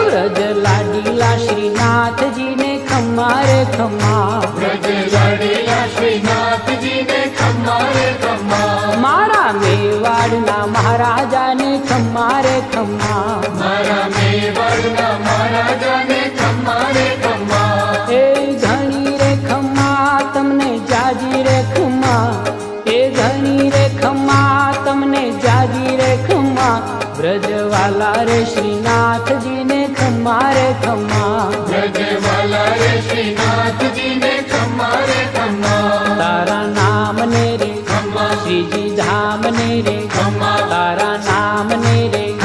व्रज लाडीला श्रीनाथ जी ने खम्मा रे खम्मा, व्रज लाडीला श्रीनाथ जी ने खम्मा रे खम्मा, मारा मेवाड़ना महाराजा ने खम्मा रे खम्मा, मारा मेवाड़ना महाराजा ने खम्मा रे खम्मा, ए घणी रे खम्मा तमने जाजी रे खम्मा, ए घणी रे खम्मा तमने जाजी रे खम्मा, ब्रजवाला रे श्रीनाथ जी ने खम्मा रे खम्मा, ब्रजवाला रे श्रीनाथ जी ने खम्मा रे खम्मा, तारा नाम ने रे खम्मा, श्रीजी धाम ने रे खम्मा, तारा नाम ने रे